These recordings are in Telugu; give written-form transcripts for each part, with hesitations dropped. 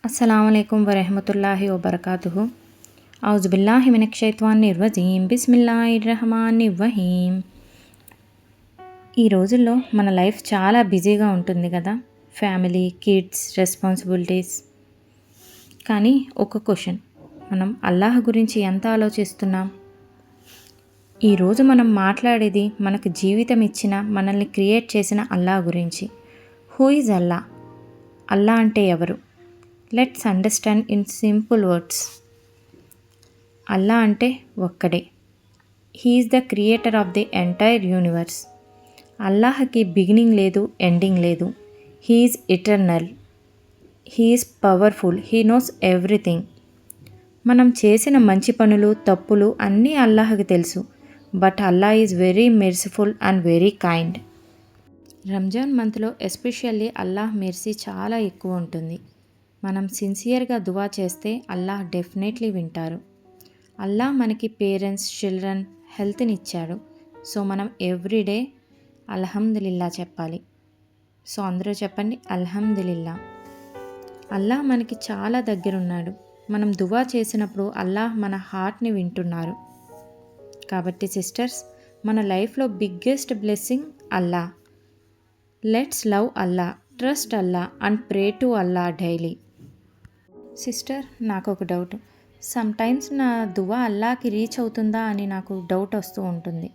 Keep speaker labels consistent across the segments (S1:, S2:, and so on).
S1: अस्सलामुअलैकुम वरहमतुल्लाहि वबरकातुहु। औज़ुबिल्लाहि मिनश्शैत्वानिर्रजीम बिस्मिल्लाहिर्रహమానిర్రహీం। ఈ రోజుల్లో మన లైఫ్ చాలా బిజీగా ఉంటుంది కదా, ఫ్యామిలీ, కిడ్స్, రెస్పాన్సిబిలిటీస్. కానీ ఒక క్వశ్చన్, మనం అల్లాహ్ గురించి ఎంత ఆలోచిస్తున్నాం? ఈరోజు మనం మాట్లాడేది మనకు జీవితం ఇచ్చిన, మనల్ని క్రియేట్ చేసిన అల్లాహ్ గురించి. Who is Allah? అల్లా అంటే ఎవరు? Let's understand in simple words. Allah అంటే ఒక్కడే. He is the creator of the entire universe. అల్లాహకి బిగినింగ్ లేదు, ఎండింగ్ లేదు. He is eternal. He is powerful. He knows everything. మనం చేసిన మంచి పనులు, తప్పులు అన్నీ అల్లాహకి తెలుసు. But Allah is very merciful and very kind. Ramzan మంత్లో ఎస్పెషల్లీ అల్లాహ్ మెర్సీ చాలా ఎక్కువ ఉంటుంది. మనం సిన్సియర్గా దువా చేస్తే అల్లాహ్ డెఫినెట్లీ వింటారు. అల్లాహ్ మనకి పేరెంట్స్, చిల్డ్రన్, హెల్త్ని ఇచ్చాడు. సో మనం ఎవ్రీడే అల్హమ్దులిల్లా చెప్పాలి. సో అందరూ చెప్పండి, అల్హమ్దులిల్లా. అల్లాహ్ మనకి చాలా దగ్గరున్నాడు. మనం దువా చేసినప్పుడు అల్లాహ్ మన హార్ట్ని వింటున్నారు. కాబట్టి సిస్టర్స్, మన లైఫ్లో biggest blessing Allah. Let's love Allah, trust Allah and pray to Allah daily. Sister, నాకు ఒక డౌట్. సమ్టైమ్స్ నా దువా అల్లాహకి రీచ్ అవుతుందా అని నాకు డౌట్ వస్తూ ఉంటుంది.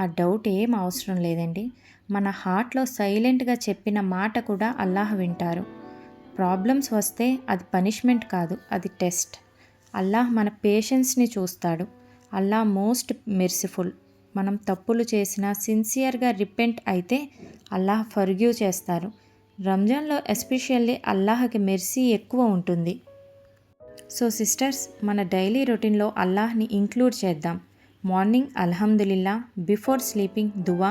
S1: ఆ డౌట్ ఏం అవసరం లేదండి. మన హార్ట్లో సైలెంట్గా చెప్పిన మాట కూడా అల్లాహ్ వింటారు. ప్రాబ్లమ్స్ వస్తే అది పనిష్మెంట్ కాదు, అది టెస్ట్. అల్లాహ్ మన పేషెన్స్ని చూస్తాడు. Allah most merciful. మనం తప్పులు చేసినా సిన్సియర్గా రిపెంట్ అయితే అల్లాహ్ ఫర్గివ్ చేస్తారు. రంజాన్లో ఎస్పెషల్లీ అల్లాహకి మెర్సీ ఎక్కువ ఉంటుంది. సో సిస్టర్స్, మన డైలీ రొటీన్లో అల్లాహ్ని ఇంక్లూడ్ చేద్దాం. మార్నింగ్ అల్హమ్దులిల్లా, బిఫోర్ స్లీపింగ్ దువా,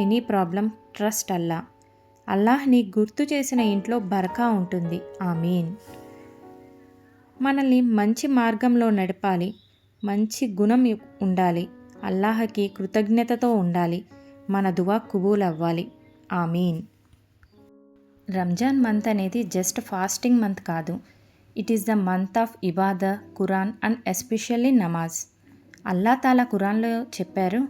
S1: ఎనీ ప్రాబ్లం ట్రస్ట్ అల్లా. అల్లాహ్ని గుర్తు చేసిన ఇంట్లో బరకా ఉంటుంది. ఆమీన్. మనల్ని మంచి మార్గంలో నడపాలి, మంచి గుణం ఉండాలి, అల్లాహకి కృతజ్ఞతతో ఉండాలి, మన దువా కుబూల్ అవ్వాలి. ఆమీన్. రంజాన్ మంత్ అనేది జస్ట్ ఫాస్టింగ్ మంత్ కాదు. It is the month of ఇబాదా, ఖురాన్ అండ్ ఎస్పెషల్లీ నమాజ్. అల్లా తాలా ఖురాన్లో చెప్పారు,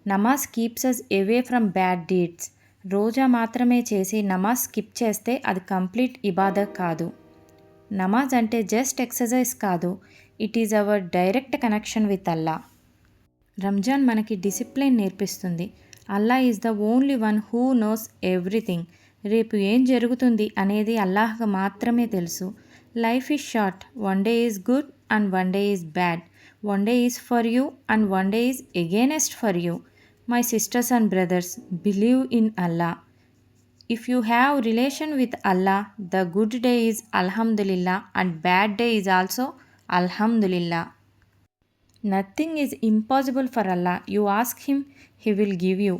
S1: నమాజ్ keeps us away from bad deeds. రోజా మాత్రమే చేసి నమాజ్ స్కిప్ చేస్తే అది కంప్లీట్ ఇబాదా కాదు. నమాజ్ అంటే జస్ట్ ఎక్సర్సైజ్ కాదు, it is our direct connection with Allah. Ramzan మనకి డిసిప్లిన్ నేర్పిస్తుంది. Allah is the only one who knows everything. రేపు ఏం జరుగుతుంది అనేది అల్లాహ్కి మాత్రమే తెలుసు. Life is short. One day is good and one day is bad. One day is for you and one day is against for you. My sisters and brothers, believe in Allah. If you have relation with Allah, the good day is అల్హమ్దులిల్లా and bad day is also అల్హమ్దులిల్లా. Nothing is impossible for Allah. You ask him, he will give you.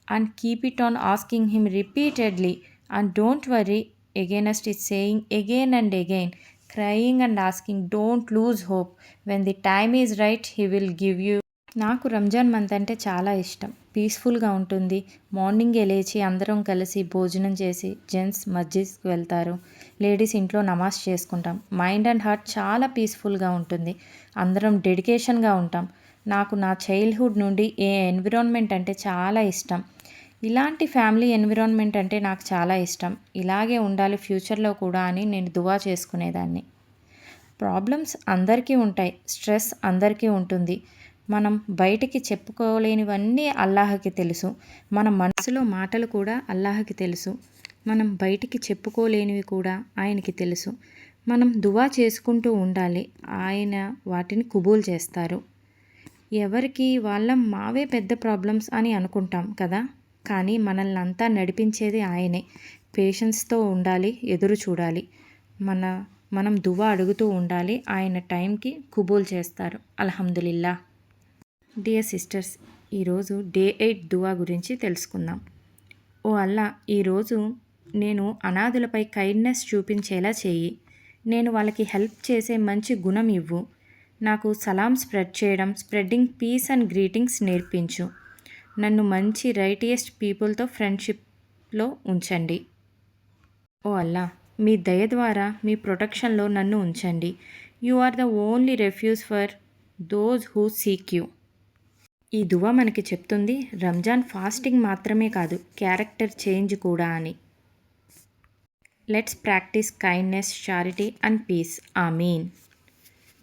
S1: And keep it on asking him repeatedly. And don't worry against it saying again and again, crying and asking. Don't lose hope. When the time is right, he will give you. నాకు రంజాన్ మంత్ అంటే చాలా ఇష్టం. పీస్ఫుల్గా ఉంటుంది. మార్నింగే లేచి అందరం కలిసి భోజనం చేసి జెంట్స్ మస్జిద్కి వెళ్తారు, లేడీస్ ఇంట్లో నమాజ్ చేసుకుంటాం. మైండ్ అండ్ హార్ట్ చాలా పీస్ఫుల్గా ఉంటుంది. అందరం డెడికేషన్గా ఉంటాం. నాకు నా చైల్డ్హుడ్ నుండి ఏ ఎన్విరాన్మెంట్ అంటే చాలా ఇష్టం. ఇలాంటి ఫ్యామిలీ ఎన్విరాన్మెంట్ అంటే నాకు చాలా ఇష్టం. ఇలాగే ఉండాలి ఫ్యూచర్లో కూడా అని నేను దువా చేసుకునేదాన్ని. ప్రాబ్లమ్స్ అందరికీ ఉంటాయి, స్ట్రెస్ అందరికీ ఉంటుంది. మనం బయటికి చెప్పుకోలేనివన్నీ అల్లాహకి తెలుసు. మన మనసులో మాటలు కూడా అల్లాహకి తెలుసు. మనం బయటికి చెప్పుకోలేనివి కూడా ఆయనకి తెలుసు. మనం దువా చేసుకుంటూ ఉండాలి, ఆయన వాటిని కుబూల్ చేస్తారు. ఎవరికి వాళ్ళ మావే పెద్ద ప్రాబ్లమ్స్ అని అనుకుంటాం కదా, కానీ మనల్ని అంతా నడిపించేది ఆయనే. పేషెన్స్తో ఉండాలి, ఎదురు చూడాలి. మనం దువా అడుగుతూ ఉండాలి, ఆయన టైంకి కుబూల్ చేస్తారు. అల్హమ్దులిల్లా. డియర్ సిస్టర్స్, ఈరోజు డే 8 దువా గురించి తెలుసుకుందాం. ఓ అల్లా, ఈరోజు నేను అనాథులపై కైండ్నెస్ చూపించేలా చేయి. నేను వాళ్ళకి హెల్ప్ చేసే మంచి గుణం ఇవ్వు. నాకు సలాం స్ప్రెడ్ చేయడం, స్ప్రెడ్డింగ్ పీస్ అండ్ గ్రీటింగ్స్ నేర్పించు. నన్ను మంచి రైటియస్ట్ పీపుల్తో ఫ్రెండ్షిప్లో ఉంచండి. ఓ అల్లా, మీ దయ ద్వారా మీ ప్రొటెక్షన్లో నన్ను ఉంచండి. You are the only refuge for those who seek you. ఈ దువా మనకి చెప్తుంది రంజాన్ ఫాస్టింగ్ మాత్రమే కాదు, క్యారెక్టర్ చేంజ్ కూడా అని. Let's practise kindness, charity and peace. ఆమీన్.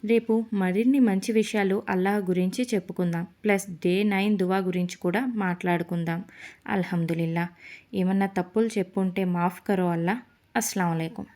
S1: రేపు మరిన్ని మంచి విషయాలు అల్లాహ్ గురించి చెప్పుకుందాం. ప్లస్ డే 9 దువా గురించి కూడా మాట్లాడుకుందాం. అల్హమ్దులిల్లా. ఏమన్నా తప్పులు చెప్పుంటే మాఫ్ కరో అల్లా. అస్సలాము అలైకుం.